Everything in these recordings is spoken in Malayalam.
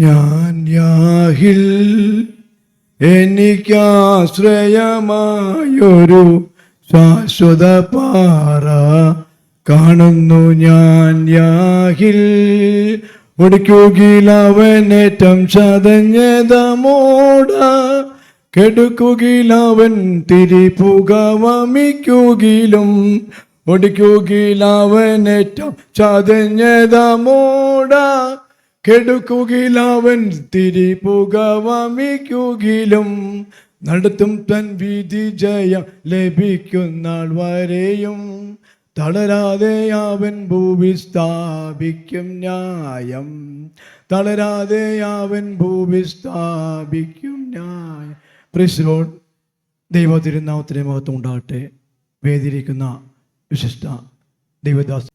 ഞാൻ യാഹിൽ എനിക്കാശ്രയമായൊരു ശാശ്വത പാറ കാണുന്നു. ഞാൻ യാഹിൽ ഒടിക്കുകയിലവനേറ്റം ചതഞ്ഞതമോട കെടുക്കുകയിലവൻ തിരിപുക വമിക്കുകയിലും ഒടിക്കുകയിലവനേറ്റം ചതഞ്ഞതമോട കെടുക്കുകയിലവൻ തിരിപുക വമിക്കുകയിലും നടത്തും തൻ വിധി ജയം ലഭിക്കുന്നാൾ വരെയും തളരാതെ അവൻ ഭൂവി സ്ഥാപിക്കും ന്യായം. തളരാതെ അവൻ ഭൂവി സ്ഥാപിക്കും ന്യായം. Praise Lord. ദൈവ തിരുനാമത്തിന് മഹത്വം ഉണ്ടാകട്ടെ. വേദിയിരിക്കുന്ന വിശിഷ്ട ദൈവദാസ്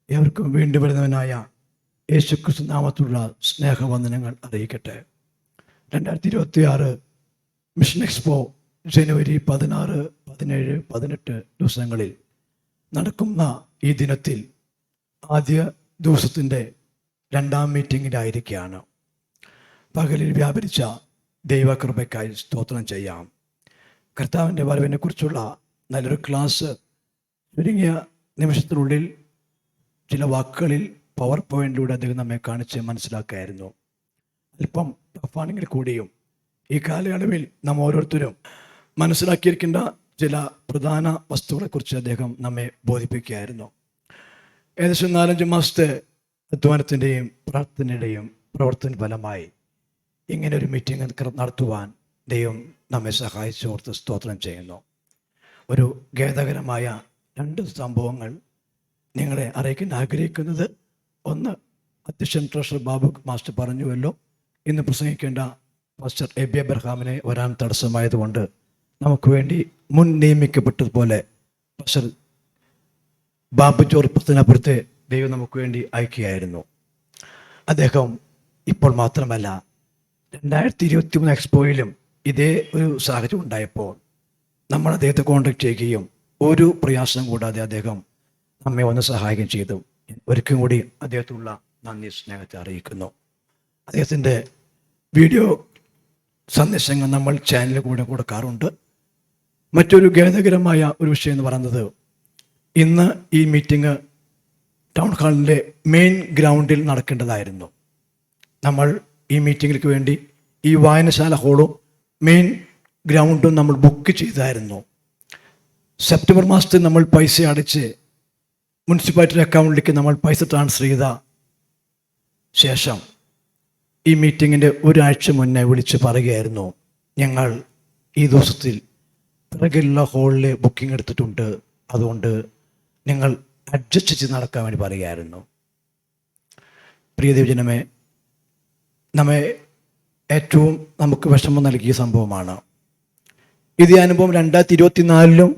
ഏവർക്കും വേണ്ടി വരുന്നവനായ യേശുക്രിസ്തു നാമത്തിലുള്ള സ്നേഹവന്ദനങ്ങൾ അറിയിക്കട്ടെ. 2026 മിഷൻ എക്സ്പോ ജനുവരി 16, 17, 18 ദിവസങ്ങളിൽ നടക്കുന്ന ഈ ദിനത്തിൽ ആദ്യ ദിവസത്തിൻ്റെ 2ാം മീറ്റിങ്ങിലായിരിക്കുകയാണ്. പകലിൽ വ്യാപരിച്ച ദൈവകൃപയ്ക്കായി സ്തോത്രം ചെയ്യാം. കർത്താവിൻ്റെ വരവിനെ കുറിച്ചുള്ള നല്ലൊരു ക്ലാസ് ചുരുങ്ങിയ നിമിഷത്തിനുള്ളിൽ ചില വാക്കുകളിൽ പവർ പോയിന്റിലൂടെ അദ്ദേഹം നമ്മെ കാണിച്ച് മനസ്സിലാക്കുകയായിരുന്നു. അല്പം ടഫാണെങ്കിൽ കൂടിയും ഈ കാലയളവിൽ നാം ഓരോരുത്തരും മനസ്സിലാക്കിയിരിക്കേണ്ട ചില പ്രധാന വസ്തുക്കളെക്കുറിച്ച് അദ്ദേഹം നമ്മെ ബോധിപ്പിക്കുകയായിരുന്നു. ഏകദേശം 4-5 മാസത്തെ അധ്വാനത്തിൻ്റെയും പ്രാർത്ഥനയുടെയും പ്രവർത്തന ഫലമായി ഇങ്ങനെ ഒരു മീറ്റിംഗ് നടത്തുവാൻ ദൈവം നമ്മെ സഹായിച്ചോർത്ത് സ്തോത്രം ചെയ്യുന്നു. ഒരു ഖേദകരമായ 2 സംഭവങ്ങൾ നിങ്ങളെ അറിയിക്കാൻ ആഗ്രഹിക്കുന്നത്. ഒന്ന്, അധ്യക്ഷൻ ട്രഷറർ ബാബു മാസ്റ്റർ പറഞ്ഞുവല്ലോ, ഇന്ന് പ്രസംഗിക്കേണ്ട പാസ്റ്റർ എബി അബ്രഹാമിനെ വരാൻ തടസ്സമായതുകൊണ്ട് നമുക്ക് വേണ്ടി മുൻ നിയമിക്കപ്പെട്ടതുപോലെ പാസ്റ്റർ ബാബു ജോർജ് പ്രസന്നപുരത്തെ ദൈവം നമുക്ക് വേണ്ടി അയക്കുകയായിരുന്നു. അദ്ദേഹം ഇപ്പോൾ മാത്രമല്ല 2023 എക്സ്പോയിലും ഇതേ ഒരു സാഹചര്യം ഉണ്ടായപ്പോൾ നമ്മൾ അദ്ദേഹത്തെ കോൺടാക്ട് ചെയ്യുകയും ഒരു പ്രയാസം കൂടാതെ അദ്ദേഹം നമ്മെ ഒന്ന് സഹായിക്കുകയും ചെയ്തു. ഒരിക്കലും കൂടി അദ്ദേഹത്തിനുള്ള നന്ദി സ്നേഹത്തെ അറിയിക്കുന്നു. അദ്ദേഹത്തിൻ്റെ വീഡിയോ സന്ദേശങ്ങൾ നമ്മൾ ചാനലിൽ കൂടെ കൊടുക്കാറുണ്ട്. മറ്റൊരു ഖേദകരമായ ഒരു വിഷയം എന്ന് പറയുന്നത്, ഇന്ന് ഈ മീറ്റിംഗ് ടൗൺ ഹാളിൻ്റെ മെയിൻ ഗ്രൗണ്ടിൽ നടക്കേണ്ടതായിരുന്നു. നമ്മൾ ഈ മീറ്റിങ്ങിലേക്ക് വേണ്ടി ഈ വായനശാല ഹോളും മെയിൻ ഗ്രൗണ്ടും നമ്മൾ ബുക്ക് ചെയ്തായിരുന്നു. സെപ്റ്റംബർ മാസത്തിൽ നമ്മൾ പൈസ അടച്ച് മുനിസിപ്പാലിറ്റി അക്കൗണ്ടിലേക്ക് നമ്മൾ പൈസ ട്രാൻസ്ഫർ ചെയ്ത ശേഷം ഈ മീറ്റിങ്ങിൻ്റെ ഒരാഴ്ച മുന്നേ വിളിച്ച് പറയുകയായിരുന്നു, ഞങ്ങൾ ഈ ദിവസത്തിൽ പിറകിലുള്ള ഹോളിൽ ബുക്കിംഗ് എടുത്തിട്ടുണ്ട്, അതുകൊണ്ട് നിങ്ങൾ അഡ്ജസ്റ്റ് ചെയ്ത് നടക്കാൻ വേണ്ടി പറയുകയായിരുന്നു. പ്രിയ ദൈവജനമേ, നമ്മെ ഏറ്റവും നമുക്ക് വിഷമം നൽകിയ സംഭവമാണ്. ഇതേ അനുഭവം 2024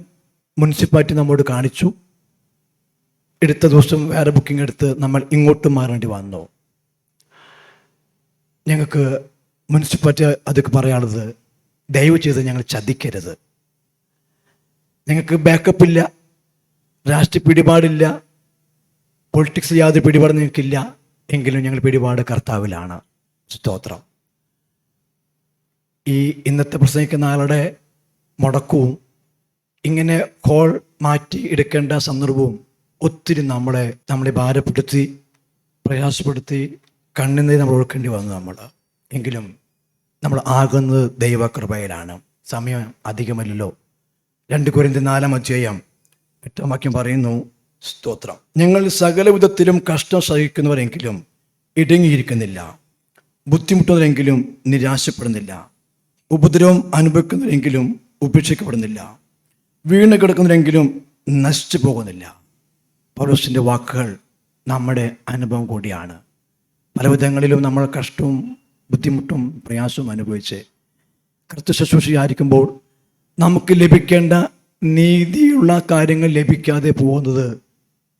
മുനിസിപ്പാലിറ്റി നമ്മോട് കാണിച്ചു. എടുത്ത ദിവസം വേറെ ബുക്കിംഗ് എടുത്ത് നമ്മൾ ഇങ്ങോട്ട് മാറേണ്ടി വന്നു. ഞങ്ങൾക്ക് മുനിസിപ്പാലിറ്റി അതൊക്കെ പറയാനുള്ളത്, ദയവ് ചെയ്ത് ഞങ്ങൾ ചതിക്കരുത്. ഞങ്ങൾക്ക് ബാക്കപ്പ് ഇല്ല, രാഷ്ട്രീയ പിടിപാടില്ല, പൊളിറ്റിക്സ് യാതൊരു പിടിപാട് നിങ്ങൾക്കില്ല, എങ്കിലും ഞങ്ങൾ പിടിപാട് കർത്താവിലാണ്. സ്തോത്രം. ഈ ഇന്നത്തെ പ്രസംഗിക്കുന്ന ആളുടെ മുടക്കവും ഇങ്ങനെ കോൾ മാറ്റി എടുക്കേണ്ട സന്ദർഭവും ഒത്തിരി നമ്മളെ ഭാരപ്പെടുത്തി, പ്രയാസപ്പെടുത്തി, കണ്ണുനീർ നമ്മൾ ഒഴുക്കേണ്ടി വന്നു. എങ്കിലും നമ്മൾ ആകുന്നത് ദൈവകൃപയിലാണ്. സമയം അധികമല്ലല്ലോ. 2 കൊരിന്ത്യർ 4-ാം വാക്യം പറയുന്നു, സ്തോത്രം, ഞങ്ങൾ സകല വിധത്തിലും കഷ്ടം സഹിക്കുന്നവരെങ്കിലും ഇടുങ്ങിയിരിക്കുന്നില്ല, ബുദ്ധിമുട്ടുന്നവരെങ്കിലും നിരാശപ്പെടുന്നില്ല, ഉപദ്രവം അനുഭവിക്കുന്നവരെങ്കിലും ഉപേക്ഷിക്കപ്പെടുന്നില്ല, വീണ് കിടക്കുന്നവരെങ്കിലും നശിച്ചു പോകുന്നില്ല. പൗലോസിൻ്റെ വാക്കുകൾ നമ്മുടെ അനുഭവം കൂടിയാണ്. പലവിധങ്ങളിലും നമ്മൾ കഷ്ടവും ബുദ്ധിമുട്ടും പ്രയാസവും അനുഭവിച്ച് കർത്തൃ ശുശ്രൂഷയായിരിക്കുമ്പോൾ നമുക്ക് ലഭിക്കേണ്ട നീതിയുള്ള കാര്യങ്ങൾ ലഭിക്കാതെ പോകുന്നത്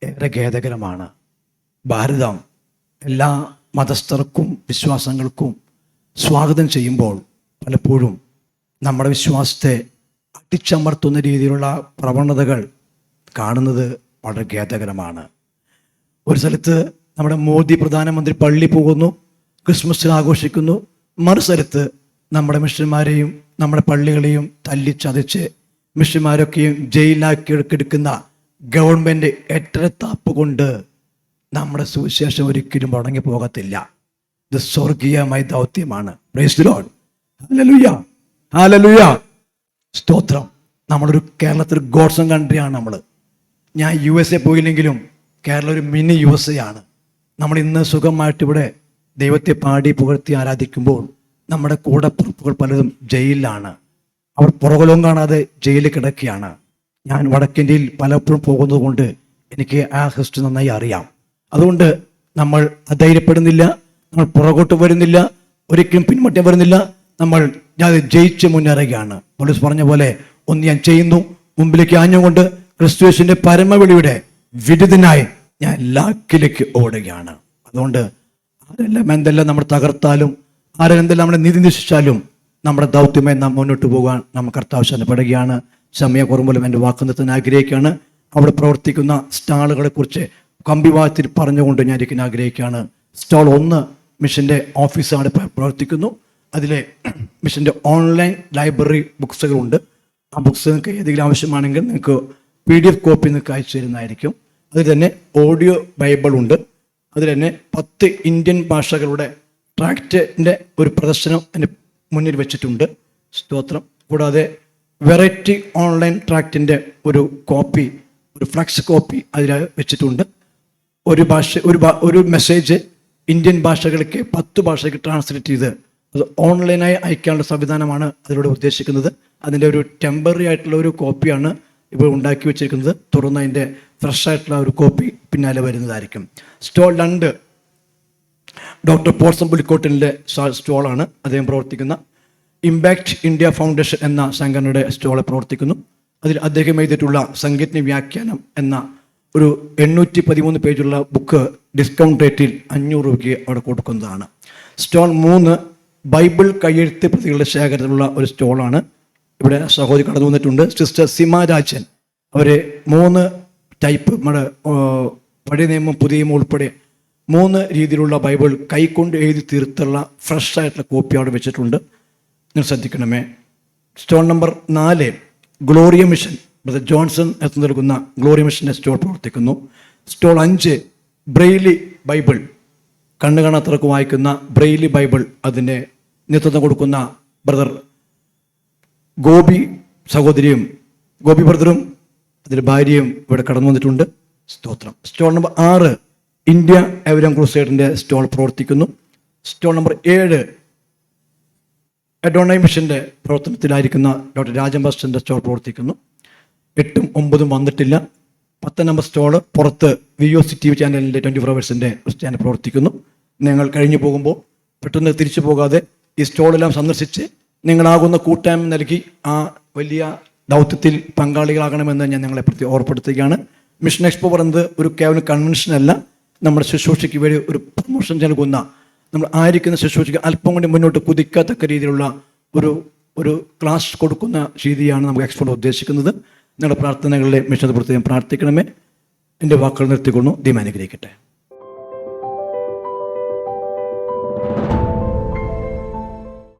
ഏറെ ഖേദകരമാണ്. ഭാരതം എല്ലാ മതസ്ഥർക്കും വിശ്വാസങ്ങൾക്കും സ്വാഗതം ചെയ്യുമ്പോൾ പലപ്പോഴും നമ്മുടെ വിശ്വാസത്തെ അടിച്ചമർത്തുന്ന രീതിയിലുള്ള പ്രവണതകൾ കാണുന്നത് വളരെ ഖേദകരമാണ്. ഒരു സ്ഥലത്ത് നമ്മുടെ മോദി പ്രധാനമന്ത്രി പള്ളി പോകുന്നു, ക്രിസ്മസ് ആഘോഷിക്കുന്നു. മറുസ്ഥലത്ത് നമ്മുടെ മിഷന്മാരെയും നമ്മുടെ പള്ളികളെയും തല്ലിച്ചതച്ച് മിഷന്മാരൊക്കെയും ജയിലാക്കി എടുക്കുന്ന ഗവൺമെൻറ് എട്ടരത്താപ്പ് കൊണ്ട് നമ്മുടെ സുവിശേഷം ഒരിക്കലും മുടങ്ങി പോകത്തില്ല. ഇത് സ്വർഗീയമായ ദൗത്യമാണ്. Praise the Lord. Hallelujah, hallelujah, സ്തോത്രം. നമ്മളൊരു കേരളത്തിൽ ഗോഡ്സൺ കൺട്രിയാണ് നമ്മൾ. ഞാൻ USA പോയില്ലെങ്കിലും കേരളം ഒരു മിനി USA ആണ്. നമ്മൾ ഇന്ന് സുഖമായിട്ട് ഇവിടെ ദൈവത്തെ പാടി പുകഴ്ത്തി ആരാധിക്കുമ്പോൾ നമ്മുടെ കൂടപ്പുറപ്പുകൾ പലതും ജയിലിലാണ്. അവർ പുറകുലോകം കാണാതെ ജയിലിൽ കിടക്കുകയാണ്. ഞാൻ വടക്കേന്ത്യയിൽ പലപ്പോഴും പോകുന്നത് കൊണ്ട് എനിക്ക് ആ ഹിസ്റ്ററി നന്നായി അറിയാം. അതുകൊണ്ട് നമ്മൾ അധൈര്യപ്പെടുന്നില്ല, നമ്മൾ പുറകോട്ട് വരുന്നില്ല, ഒരിക്കലും പിന്മറ്റം വരുന്നില്ല. നമ്മൾ ജയിച്ച് മുന്നേറുകയാണ്. പോലീസ് പറഞ്ഞ പോലെ ഒന്ന് ഞാൻ ചെയ്യുന്നു, മുമ്പിലേക്ക് ആഞ്ഞുകൊണ്ട് ക്രിസ്തുയേശുവിന്റെ പരമവിളിയുടെ വിരുദ്ധനായി ഞാൻ ലാക്കിലേക്ക് ഓടുകയാണ്. അതുകൊണ്ട് ആരെല്ലാം എന്തെല്ലാം നമ്മൾ തകർത്താലും ആരെന്തെല്ലാം നമ്മളെ നീതി നിശ്ചയിച്ചാലും നമ്മുടെ ദൗത്യമായി നാം മുന്നോട്ട് പോകാൻ നമുക്ക് കർത്താവശ്യപ്പെടുകയാണ്. സമയക്കുറവുമ്പോലും എൻ്റെ വാക്ക് നിർത്താൻ ആഗ്രഹിക്കുകയാണ്. അവിടെ പ്രവർത്തിക്കുന്ന സ്റ്റാളുകളെ കുറിച്ച് കമ്പിവാത്തിൽ പറഞ്ഞുകൊണ്ട് ഞാൻ ഇരിക്കാൻ ആഗ്രഹിക്കുകയാണ്. സ്റ്റാൾ 1 മിഷൻ്റെ ഓഫീസാണ് പ്രവർത്തിക്കുന്നു. അതിലെ മിഷൻ്റെ ഓൺലൈൻ ലൈബ്രറി ബുക്സുകളുണ്ട്. ആ ബുക്സ് നിങ്ങൾക്ക് ഏതെങ്കിലും ആവശ്യമാണെങ്കിൽ നിങ്ങൾക്ക് PDF കോപ്പി നിങ്ങൾക്ക് അയച്ചു തരുന്നതായിരിക്കും. അതിൽ തന്നെ ഓഡിയോ ബൈബിൾ ഉണ്ട്. അതിൽ തന്നെ 10 ഇന്ത്യൻ ഭാഷകളുടെ ട്രാക്റ്റിൻ്റെ ഒരു പ്രദർശനം എൻ്റെ മുന്നിൽ വെച്ചിട്ടുണ്ട്. സ്തോത്രം. കൂടാതെ വെറൈറ്റി ഓൺലൈൻ ട്രാക്റ്റിൻ്റെ ഒരു കോപ്പി, ഒരു ഫ്ലക്സ് കോപ്പി അതിൽ വെച്ചിട്ടുണ്ട്. ഒരു മെസ്സേജ് ഇന്ത്യൻ ഭാഷകളിലേക്ക് 10 ഭാഷയ്ക്ക് ട്രാൻസ്ലേറ്റ് ചെയ്ത് അത് ഓൺലൈനായി അയക്കാനുള്ള സംവിധാനമാണ് അതിലൂടെ ഉദ്ദേശിക്കുന്നത്. അതിൻ്റെ ഒരു ടെമ്പററി ആയിട്ടുള്ള ഒരു കോപ്പിയാണ് ഇപ്പോൾ ഉണ്ടാക്കി വെച്ചിരിക്കുന്നത്. തുറന്ന് അതിൻ്റെ ഫ്രഷ് ആയിട്ടുള്ള ഒരു കോപ്പി പിന്നാലെ വരുന്നതായിരിക്കും. സ്റ്റോൾ 2 ഡോക്ടർ പോൾസൺ പുലിക്കോട്ടിൻ്റെ സ്റ്റോളാണ്. അദ്ദേഹം പ്രവർത്തിക്കുന്ന ഇമ്പാക്റ്റ് ഇന്ത്യ ഫൗണ്ടേഷൻ എന്ന സംഘടനയുടെ സ്റ്റോള് പ്രവർത്തിക്കുന്നു. അതിൽ അദ്ദേഹം എഴുതിയിട്ടുള്ള സംഗീത വ്യാഖ്യാനം എന്ന ഒരു 813 പേജുള്ള ബുക്ക് ഡിസ്കൗണ്ട് റേറ്റിൽ 500 രൂപയ്ക്ക് അവിടെ കൊടുക്കുന്നതാണ്. സ്റ്റോൾ 3 ബൈബിൾ കയ്യെഴുത്ത് പ്രതികളുടെ ശേഖരത്തിലുള്ള ഒരു സ്റ്റോളാണ്. ഇവിടെ സഹോദരി കടന്നു വന്നിട്ടുണ്ട്, സിസ്റ്റർ സിമാരാജൻ. അവർ 3 ടൈപ്പ്, നമ്മുടെ പഴയ നിയമം പുതിയ നിയമം ഉൾപ്പെടെ 3 രീതിയിലുള്ള ബൈബിൾ കൈകൊണ്ട് എഴുതി തീർത്തുള്ള ഫ്രഷ് ആയിട്ടുള്ള കോപ്പി അവിടെ വെച്ചിട്ടുണ്ട്. നിങ്ങൾ ശ്രദ്ധിക്കണമേ. Stall number 4 Gloria mission, brother Johnson എത്തു നൽകുന്ന ഗ്ലോറിയ മിഷൻ്റെ സ്റ്റോൾ പ്രവർത്തിക്കുന്നു. സ്റ്റോൾ 5 ബ്രെയിലി ബൈബിൾ, കണ്ണു കാണാത്തവർക്ക് വായിക്കുന്ന ബ്രെയിലി ബൈബിൾ, അതിൻ്റെ നേതൃത്വം കൊടുക്കുന്ന ബ്രദർ ഗോപി സഹോദരിയും ഗോപി ബ്രദറും അതിൻ്റെ ഭാര്യയും ഇവിടെ കടന്നു വന്നിട്ടുണ്ട്. സ്തോത്രം. സ്റ്റോൾ നമ്പർ 6 ഇന്ത്യ എവരം ക്രൂസൈഡിൻ്റെ സ്റ്റോൾ പ്രവർത്തിക്കുന്നു. സ്റ്റോൾ നമ്പർ 7 എഡോണൈ മിഷൻ്റെ പ്രവർത്തനത്തിലായിരിക്കുന്ന ഡോക്ടർ രാജൻ ബസ്റ്റൻ്റെ സ്റ്റോൾ പ്രവർത്തിക്കുന്നു. 8ഉം 9ഉം വന്നിട്ടില്ല. 10 നമ്പർ സ്റ്റോള് പുറത്ത് VOC TV ചാനലിൻ്റെ 24 ഹവേഴ്സിൻ്റെ ചാനൽ പ്രവർത്തിക്കുന്നു. നിങ്ങൾ കഴിഞ്ഞു പോകുമ്പോൾ പെട്ടെന്ന് തിരിച്ചു പോകാതെ ഈ സ്റ്റോളെല്ലാം സന്ദർശിച്ച് നിങ്ങളാകുന്ന കൂട്ടായ്മ നൽകി ആ വലിയ ദൗത്യത്തിൽ പങ്കാളികളാകണമെന്ന് ഞാൻ നിങ്ങളെ ഓർപ്പെടുത്തുകയാണ്. മിഷൻ എക്സ്പോ പറയുന്നത് ഒരു കേവലം കൺവെൻഷനല്ല, നമ്മുടെ ശുശ്രൂഷയ്ക്ക് വേണ്ടി ഒരു പ്രൊമോഷൻ നൽകുന്ന, നമ്മൾ ആയിരിക്കുന്ന ശുശ്രൂഷയ്ക്ക് അല്പം കൊണ്ട് മുന്നോട്ട് കുതിക്കത്തക്ക രീതിയിലുള്ള ഒരു ക്ലാസ് കൊടുക്കുന്ന രീതിയാണ് നമുക്ക് എക്സ്പോ ഉദ്ദേശിക്കുന്നത്. നിങ്ങളുടെ പ്രാർത്ഥനകളിലെ മിഷൻ പ്രത്യേകം പ്രാർത്ഥിക്കണമേ. എൻ്റെ വാക്കുകൾ നിർത്തിക്കൊള്ളു. ദൈവം അനുഗ്രഹിക്കട്ടെ.